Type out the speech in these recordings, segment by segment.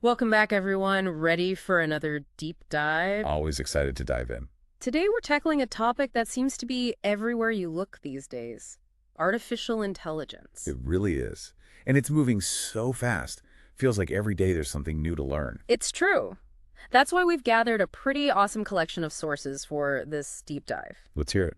Welcome back, everyone. Ready for another deep dive? Always excited to dive in. Today, we're tackling a topic that seems to be everywhere you look these days: artificial intelligence. It really is. And it's moving so fast. Feels like every day there's something new to learn. It's true. That's why we've gathered a pretty awesome collection of sources for this deep dive. Let's hear it.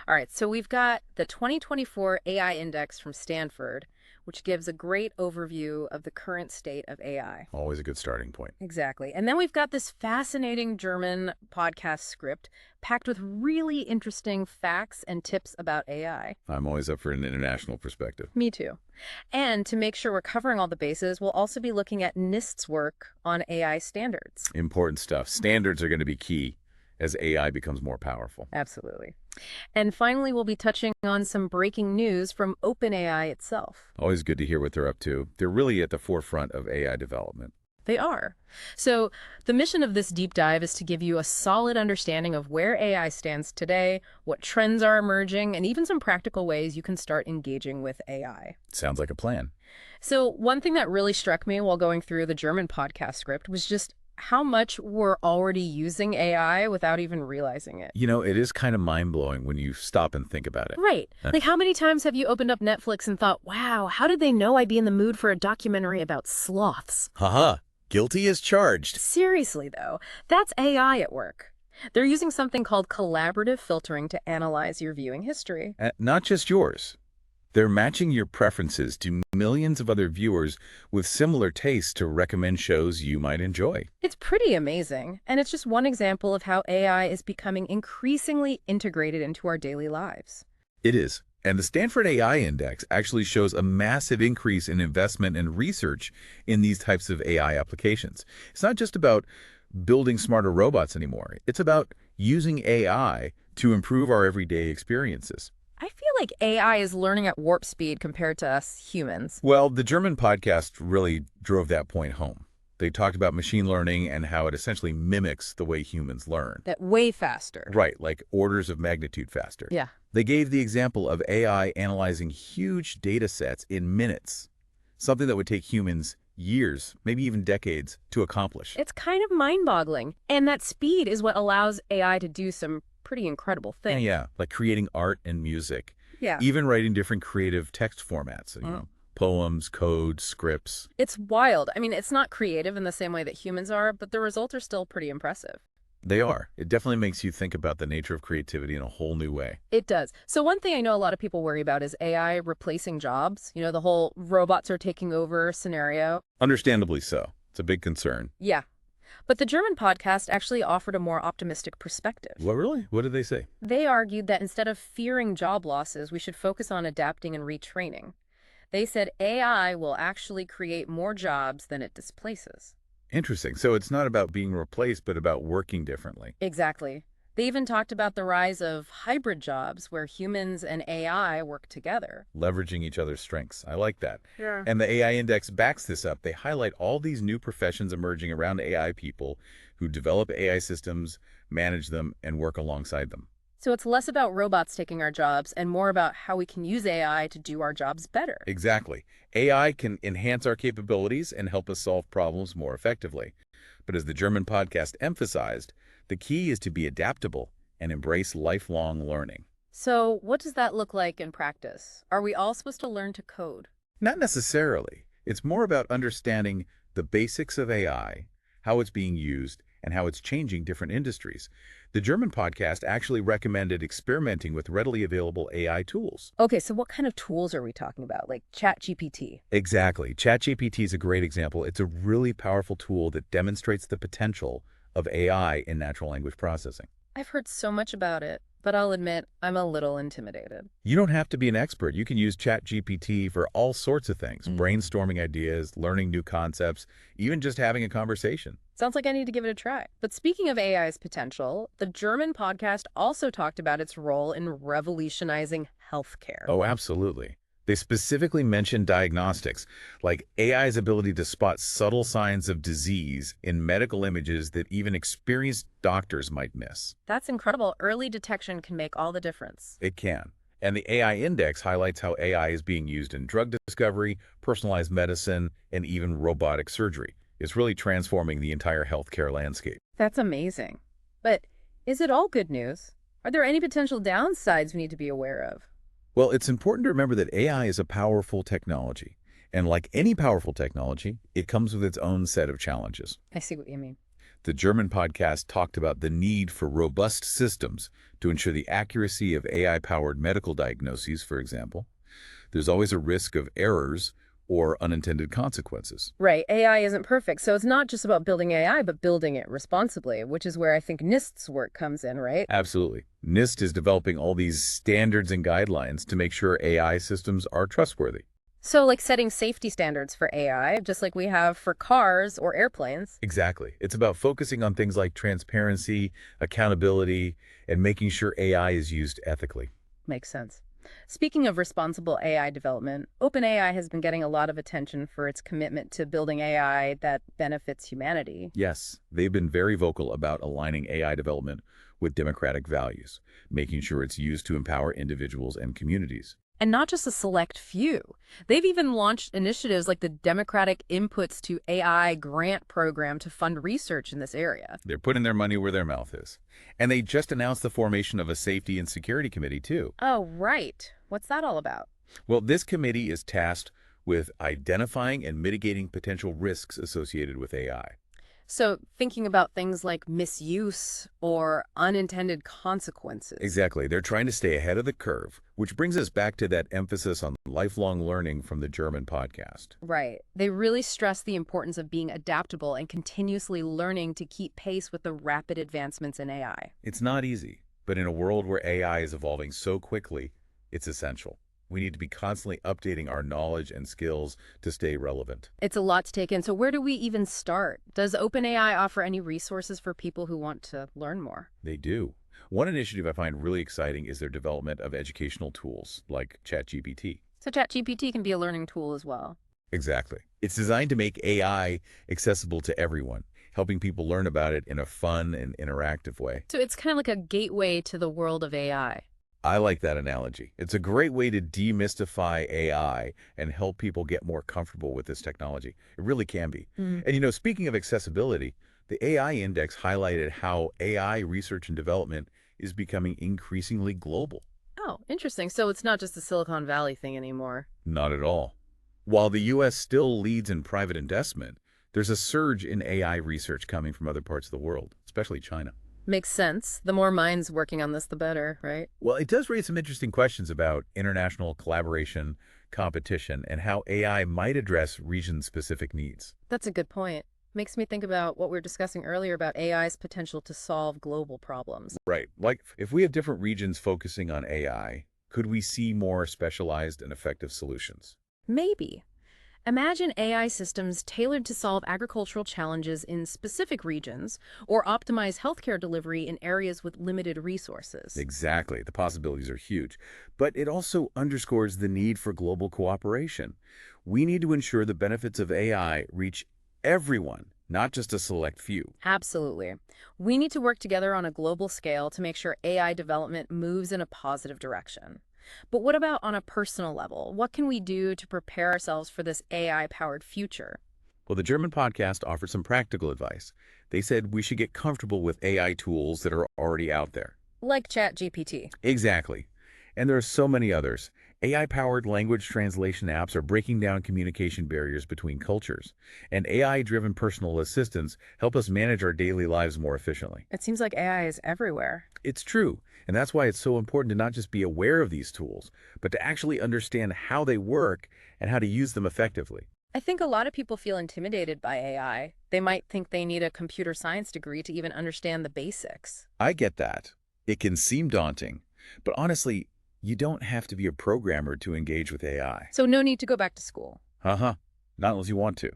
All right, so we've got the 2024 AI Index from Stanford, which gives a great overview of the current state of AI. Always a good starting point. Exactly. And then we've got this fascinating German podcast script packed with really interesting facts and tips about AI. I'm always up for an international perspective. Me too. And to make sure we're covering all the bases, we'll also be looking at NIST's work on AI standards. Important stuff. Standards are going to be key as AI becomes more powerful. Absolutely. And finally, we'll be touching on some breaking news from OpenAI itself. Always good to hear what they're up to. They're really at the forefront of AI development. They are. So the mission of this deep dive is to give you a solid understanding of where AI stands today, what trends are emerging, and even some practical ways you can start engaging with AI. Sounds like a plan. So one thing that really struck me while going through the German podcast script was just how much we're already using AI without even realizing it. You know, it is kind of mind-blowing when you stop and think about it. Right. Like, how many times have you opened up Netflix and thought, wow, how did they know I'd be in the mood for a documentary about sloths? Haha. Guilty as charged. Seriously, though, that's AI at work. They're using something called collaborative filtering to analyze your viewing history. Not just yours. They're matching your preferences to millions of other viewers with similar tastes to recommend shows you might enjoy. It's pretty amazing, and it's just one example of how AI is becoming increasingly integrated into our daily lives. It is. And the Stanford AI Index actually shows a massive increase in investment and research in these types of AI applications. It's not just about building smarter robots anymore. It's about using AI to improve our everyday experiences. I feel like AI is learning at warp speed compared to us humans. Well, the German podcast really drove that point home. They talked about machine learning and how it essentially mimics the way humans learn. That way faster. Right, like orders of magnitude faster. Yeah. They gave the example of AI analyzing huge data sets in minutes, something that would take humans years, maybe even decades, to accomplish. It's kind of mind-boggling. And that speed is what allows AI to do some pretty incredible things. Yeah, like creating art and music. Yeah. Even writing different creative text formats, poems, code, scripts. It's wild. I mean, it's not creative in the same way that humans are, but the results are still pretty impressive. They are. It definitely makes you think about the nature of creativity in a whole new way. It does. So one thing I know a lot of people worry about is AI replacing jobs. You know, the whole robots are taking over scenario. Understandably so. It's a big concern. Yeah. But the German podcast actually offered a more optimistic perspective. What, really? What did they say? They argued that instead of fearing job losses, we should focus on adapting and retraining. They said AI will actually create more jobs than it displaces. Interesting. So it's not about being replaced, but about working differently. Exactly. They even talked about the rise of hybrid jobs where humans and AI work together. Leveraging each other's strengths. I like that. Yeah. And the AI Index backs this up. They highlight all these new professions emerging around AI people who develop AI systems, manage them, and work alongside them. So it's less about robots taking our jobs and more about how we can use AI to do our jobs better. Exactly. AI can enhance our capabilities and help us solve problems more effectively. But as the German podcast emphasized, the key is to be adaptable and embrace lifelong learning. So what does that look like in practice? Are we all supposed to learn to code? Not necessarily. It's more about understanding the basics of AI, how it's being used, and how it's changing different industries. The German podcast actually recommended experimenting with readily available AI tools. Okay, so what kind of tools are we talking about? Like ChatGPT? Exactly. ChatGPT is a great example. It's a really powerful tool that demonstrates the potential of AI in natural language processing. I've heard so much about it, but I'll admit I'm a little intimidated. You don't have to be an expert. You can use ChatGPT for all sorts of things, brainstorming ideas, learning new concepts, even just having a conversation. Sounds like I need to give it a try. But speaking of AI's potential, the German podcast also talked about its role in revolutionizing healthcare. Oh, absolutely. They specifically mentioned diagnostics, like AI's ability to spot subtle signs of disease in medical images that even experienced doctors might miss. That's incredible. Early detection can make all the difference. It can. And the AI Index highlights how AI is being used in drug discovery, personalized medicine, and even robotic surgery. It's really transforming the entire healthcare landscape. That's amazing. But is it all good news? Are there any potential downsides we need to be aware of? Well, it's important to remember that AI is a powerful technology. And like any powerful technology, it comes with its own set of challenges. I see what you mean. The German podcast talked about the need for robust systems to ensure the accuracy of AI-powered medical diagnoses, for example. There's always a risk of errors or unintended consequences. Right, AI isn't perfect, so it's not just about building AI, but building it responsibly, which is where I think NIST's work comes in, right? Absolutely. NIST is developing all these standards and guidelines to make sure AI systems are trustworthy. So like setting safety standards for AI, just like we have for cars or airplanes. Exactly. It's about focusing on things like transparency, accountability, and making sure AI is used ethically. Makes sense. Speaking of responsible AI development, OpenAI has been getting a lot of attention for its commitment to building AI that benefits humanity. Yes, they've been very vocal about aligning AI development with democratic values, making sure it's used to empower individuals and communities. And not just a select few. They've even launched initiatives like the Democratic Inputs to AI grant program to fund research in this area. They're putting their money where their mouth is. And they just announced the formation of a safety and security committee, too. Oh, right. What's that all about? Well, this committee is tasked with identifying and mitigating potential risks associated with AI. So thinking about things like misuse or unintended consequences. Exactly. They're trying to stay ahead of the curve, which brings us back to that emphasis on lifelong learning from the German podcast. Right. They really stress the importance of being adaptable and continuously learning to keep pace with the rapid advancements in AI. It's not easy, but in a world where AI is evolving so quickly, it's essential. We need to be constantly updating our knowledge and skills to stay relevant. It's a lot to take in. So where do we even start? Does OpenAI offer any resources for people who want to learn more? They do. One initiative I find really exciting is their development of educational tools like ChatGPT. So ChatGPT can be a learning tool as well. Exactly. It's designed to make AI accessible to everyone, helping people learn about it in a fun and interactive way. So it's kind of like a gateway to the world of AI. I like that analogy. It's a great way to demystify AI and help people get more comfortable with this technology. It really can be. Mm. And speaking of accessibility, the AI Index highlighted how AI research and development is becoming increasingly global. Oh, interesting. So it's not just a Silicon Valley thing anymore. Not at all. While the U.S. still leads in private investment, there's a surge in AI research coming from other parts of the world, especially China. Makes sense. The more minds working on this, the better, right? Well, it does raise some interesting questions about international collaboration, competition, and how AI might address region-specific needs. That's a good point. Makes me think about what we were discussing earlier about AI's potential to solve global problems. Right. Like, if we have different regions focusing on AI, could we see more specialized and effective solutions? Maybe. Imagine AI systems tailored to solve agricultural challenges in specific regions or optimize healthcare delivery in areas with limited resources. Exactly. The possibilities are huge. But it also underscores the need for global cooperation. We need to ensure the benefits of AI reach everyone, not just a select few. Absolutely. We need to work together on a global scale to make sure AI development moves in a positive direction. But what about on a personal level? What can we do to prepare ourselves for this AI-powered future? Well, the German podcast offered some practical advice. They said we should get comfortable with AI tools that are already out there. Like ChatGPT. Exactly. And there are so many others. AI-powered language translation apps are breaking down communication barriers between cultures, and AI-driven personal assistants help us manage our daily lives more efficiently. It seems like AI is everywhere. It's true, and that's why it's so important to not just be aware of these tools, but to actually understand how they work and how to use them effectively. I think a lot of people feel intimidated by AI. They might think they need a computer science degree to even understand the basics. I get that. It can seem daunting, but honestly, you don't have to be a programmer to engage with AI. So no need to go back to school. Uh-huh. Not unless you want to.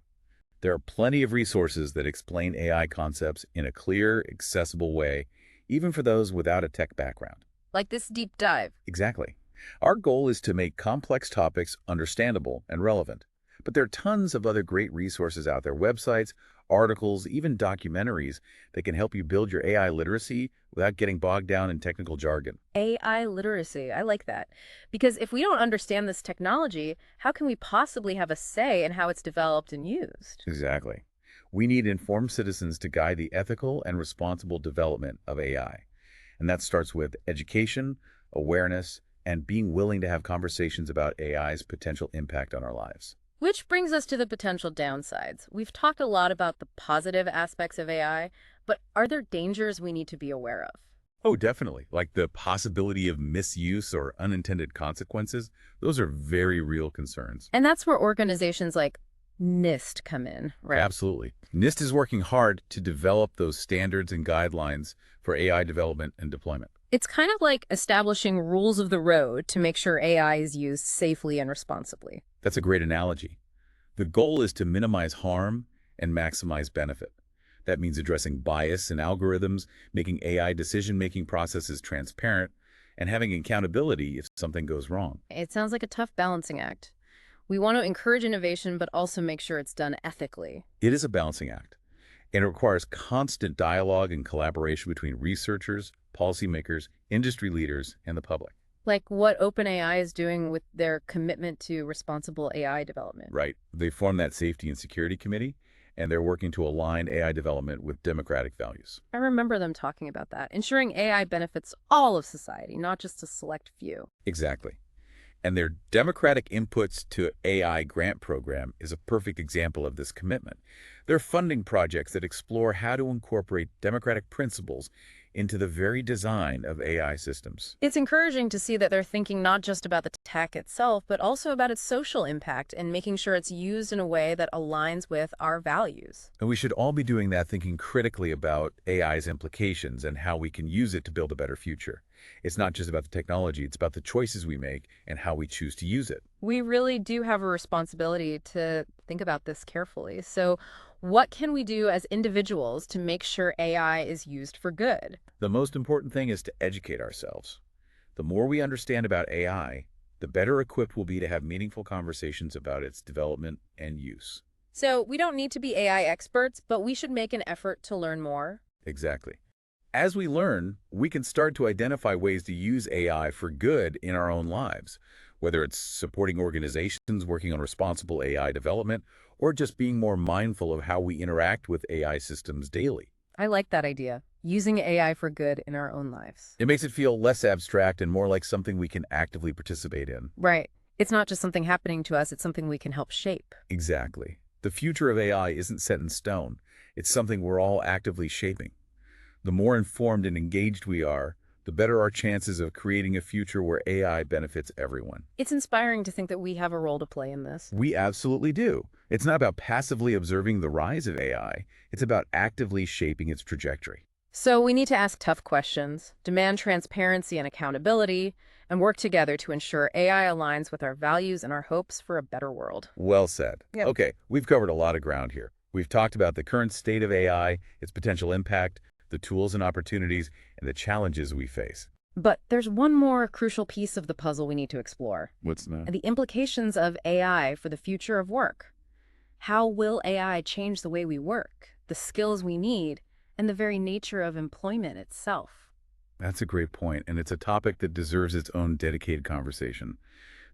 There are plenty of resources that explain AI concepts in a clear, accessible way, even for those without a tech background. Like this deep dive. Exactly. Our goal is to make complex topics understandable and relevant. But there are tons of other great resources out there, websites, articles, even documentaries that can help you build your AI literacy without getting bogged down in technical jargon. AI literacy. I like that. Because if we don't understand this technology, how can we possibly have a say in how it's developed and used? Exactly. We need informed citizens to guide the ethical and responsible development of AI. And that starts with education, awareness, and being willing to have conversations about AI's potential impact on our lives. Which brings us to the potential downsides. We've talked a lot about the positive aspects of AI, but are there dangers we need to be aware of? Oh, definitely. Like the possibility of misuse or unintended consequences, those are very real concerns. And that's where organizations like NIST come in, right? Absolutely. NIST is working hard to develop those standards and guidelines for AI development and deployment. It's kind of like establishing rules of the road to make sure AI is used safely and responsibly. That's a great analogy. The goal is to minimize harm and maximize benefit. That means addressing bias in algorithms, making AI decision-making processes transparent, and having accountability if something goes wrong. It sounds like a tough balancing act. We want to encourage innovation, but also make sure it's done ethically. It is a balancing act, and it requires constant dialogue and collaboration between researchers, policymakers, industry leaders, and the public. Like what OpenAI is doing with their commitment to responsible AI development. Right. They formed that Safety and Security Committee, and they're working to align AI development with democratic values. I remember them talking about that, ensuring AI benefits all of society, not just a select few. Exactly. And their democratic inputs to AI grant program is a perfect example of this commitment. They're funding projects that explore how to incorporate democratic principles into the very design of AI systems. It's encouraging to see that they're thinking not just about the tech itself, but also about its social impact and making sure it's used in a way that aligns with our values. And we should all be doing that, thinking critically about AI's implications and how we can use it to build a better future. It's not just about the technology, it's about the choices we make and how we choose to use it. We really do have a responsibility to think about this carefully. So, what can we do as individuals to make sure AI is used for good? The most important thing is to educate ourselves. The more we understand about AI, the better equipped we'll be to have meaningful conversations about its development and use. So, we don't need to be AI experts, but we should make an effort to learn more. Exactly. As we learn, we can start to identify ways to use AI for good in our own lives, whether it's supporting organizations working on responsible AI development or just being more mindful of how we interact with AI systems daily. I like that idea, using AI for good in our own lives. It makes it feel less abstract and more like something we can actively participate in. Right. It's not just something happening to us, it's something we can help shape. Exactly. The future of AI isn't set in stone. It's something we're all actively shaping. The more informed and engaged we are, the better our chances of creating a future where AI benefits everyone. It's inspiring to think that we have a role to play in this. We absolutely do. It's not about passively observing the rise of AI. It's about actively shaping its trajectory. So we need to ask tough questions, demand transparency and accountability, and work together to ensure AI aligns with our values and our hopes for a better world. Well said. Yep. Okay, we've covered a lot of ground here. We've talked about the current state of AI, its potential impact, the tools and opportunities, and the challenges we face. But there's one more crucial piece of the puzzle we need to explore, What's that? and the implications of AI for the future of work. How will AI change the way we work, the skills we need, and the very nature of employment itself? That's a great point, and it's a topic that deserves its own dedicated conversation.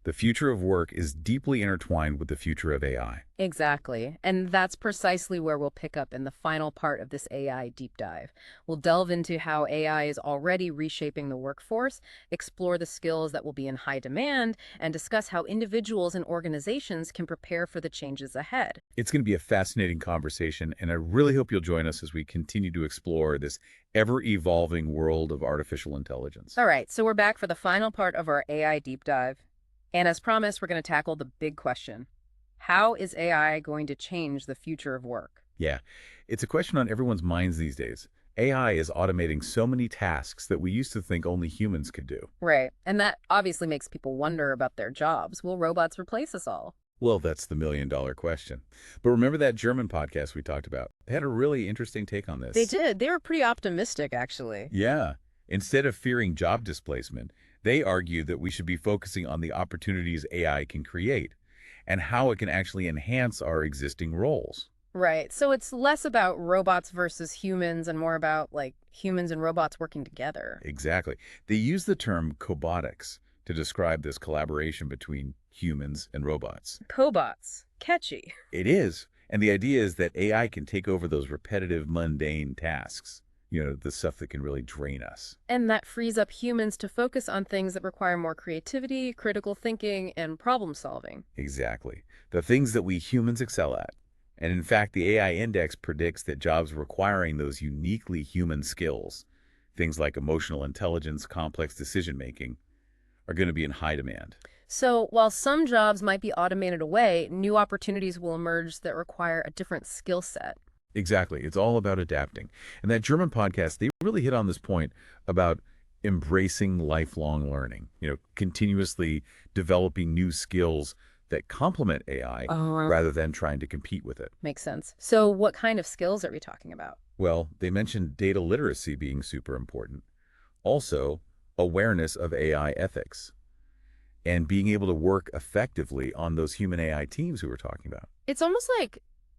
The future of work is deeply intertwined with the future of AI. Exactly. And that's precisely where we'll pick up in the final part of this AI deep dive. We'll delve into how AI is already reshaping the workforce, explore the skills that will be in high demand, and discuss how individuals and organizations can prepare for the changes ahead. It's going to be a fascinating conversation, and I really hope you'll join us as we continue to explore this ever-evolving world of artificial intelligence. All right, so we're back for the final part of our AI deep dive. And as promised, we're going to tackle the big question. How is AI going to change the future of work? Yeah, it's a question on everyone's minds these days. AI is automating so many tasks that we used to think only humans could do. Right. And that obviously makes people wonder about their jobs. Will robots replace us all? Well, that's the million-dollar question. But remember that German podcast we talked about? They had a really interesting take on this. They did. They were pretty optimistic, actually. Yeah. Instead of fearing job displacement, they argue that we should be focusing on the opportunities AI can create and how it can actually enhance our existing roles. Right. So it's less about robots versus humans and more about, like, humans and robots working together. Exactly. They use the term cobotics to describe this collaboration between humans and robots. Cobots. Catchy. It is. And the idea is that AI can take over those repetitive, mundane tasks, the stuff that can really drain us. And that frees up humans to focus on things that require more creativity, critical thinking, and problem solving. Exactly. The things that we humans excel at. And in fact, the AI index predicts that jobs requiring those uniquely human skills, things like emotional intelligence, complex decision making, are going to be in high demand. So, while some jobs might be automated away, new opportunities will emerge that require a different skill set. Exactly. It's all about adapting. And that German podcast, they really hit on this point about embracing lifelong learning, continuously developing new skills that complement AI Oh, rather than trying to compete with it. makes sense. So, what kind of skills are we talking about? Well, they mentioned data literacy being super important. Also, awareness of AI ethics and being able to work effectively on those human AI teams we were talking about. It's almost like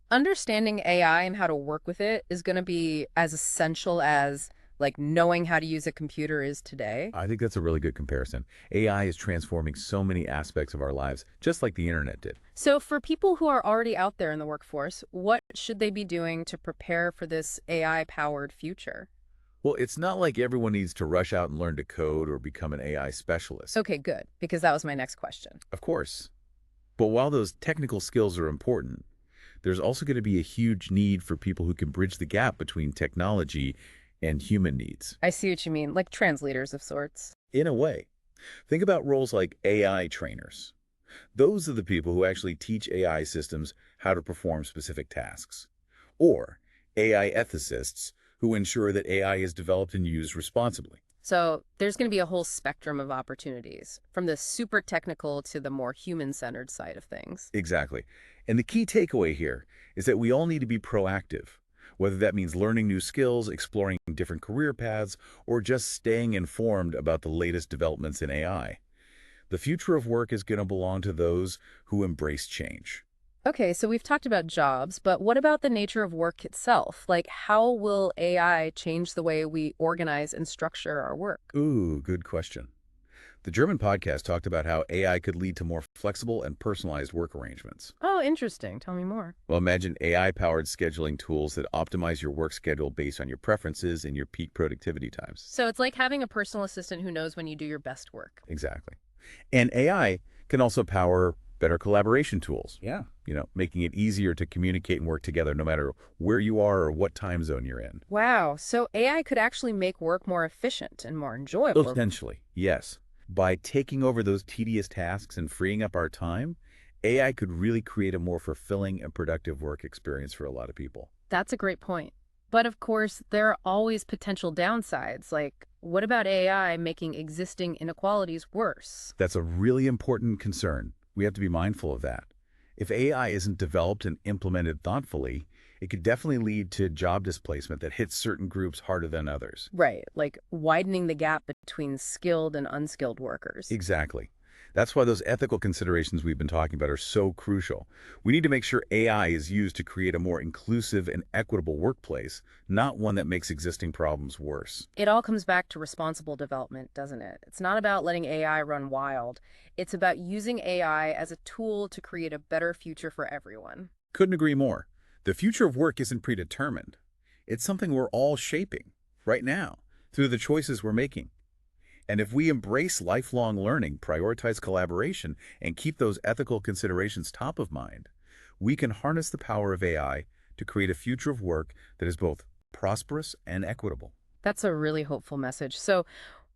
understanding AI and how to work with it is going to be as essential as like knowing how to use a computer is today. I think that's a really good comparison. AI is transforming so many aspects of our lives, just like the internet did. So for people who are already out there in the workforce, what should they be doing to prepare for this AI-powered future? Well, it's not like everyone needs to rush out and learn to code or become an AI specialist. Okay, good, because that was my next question. Of course. But while those technical skills are important, there's also going to be a huge need for people who can bridge the gap between technology and human needs. I see what you mean, like translators of sorts. In a way, think about roles like AI trainers. Those are the people who actually teach AI systems how to perform specific tasks. Or AI ethicists who ensure that AI is developed and used responsibly. So there's going to be a whole spectrum of opportunities, from the super technical to the more human-centered side of things. Exactly. And the key takeaway here is that we all need to be proactive, whether that means learning new skills, exploring different career paths, or just staying informed about the latest developments in AI. The future of work is going to belong to those who embrace change. Okay, so we've talked about jobs, but what about the nature of work itself? Like, how will AI change the way we organize and structure our work? Ooh, good question. The German podcast talked about how AI could lead to more flexible and personalized work arrangements. Oh, interesting. Tell me more. Well, imagine AI-powered scheduling tools that optimize your work schedule based on your preferences and your peak productivity times. So it's like having a personal assistant who knows when you do your best work. Exactly. And AI can also power better collaboration tools. Yeah. Making it easier to communicate and work together no matter where you are or what time zone you're in. Wow, so AI could actually make work more efficient and more enjoyable. Potentially, yes. By taking over those tedious tasks and freeing up our time, AI could really create a more fulfilling and productive work experience for a lot of people. That's a great point. But of course, there are always potential downsides, like what about AI making existing inequalities worse? That's a really important concern. We have to be mindful of that. If AI isn't developed and implemented thoughtfully, it could definitely lead to job displacement that hits certain groups harder than others. Right, like widening the gap between skilled and unskilled workers. Exactly. That's why those ethical considerations we've been talking about are so crucial. We need to make sure AI is used to create a more inclusive and equitable workplace, not one that makes existing problems worse. It all comes back to responsible development, doesn't it? It's not about letting AI run wild. It's about using AI as a tool to create a better future for everyone. Couldn't agree more. The future of work isn't predetermined. It's something we're all shaping right now through the choices we're making. And if we embrace lifelong learning, prioritize collaboration, and keep those ethical considerations top of mind, we can harness the power of AI to create a future of work that is both prosperous and equitable. That's a really hopeful message. So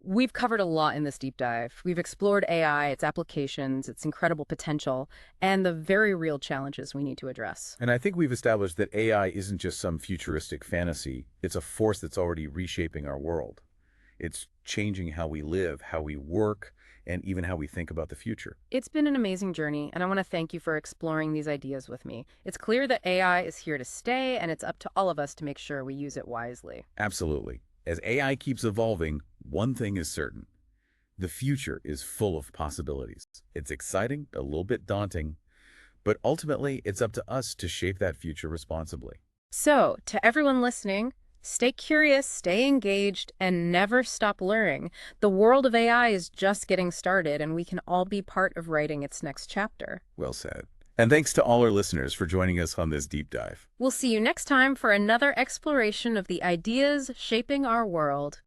we've covered a lot in this deep dive. We've explored AI, its applications, its incredible potential, and the very real challenges we need to address. And I think we've established that AI isn't just some futuristic fantasy. It's a force that's already reshaping our world. It's changing how we live, how we work, and even how we think about the future. It's been an amazing journey, and I want to thank you for exploring these ideas with me. It's clear that AI is here to stay, and it's up to all of us to make sure we use it wisely. Absolutely. As AI keeps evolving, one thing is certain. The future is full of possibilities. It's exciting, a little bit daunting, but ultimately it's up to us to shape that future responsibly. So, to everyone listening, stay curious, stay engaged, and never stop learning. The world of AI is just getting started, and we can all be part of writing its next chapter. Well said. And thanks to all our listeners for joining us on this deep dive. We'll see you next time for another exploration of the ideas shaping our world.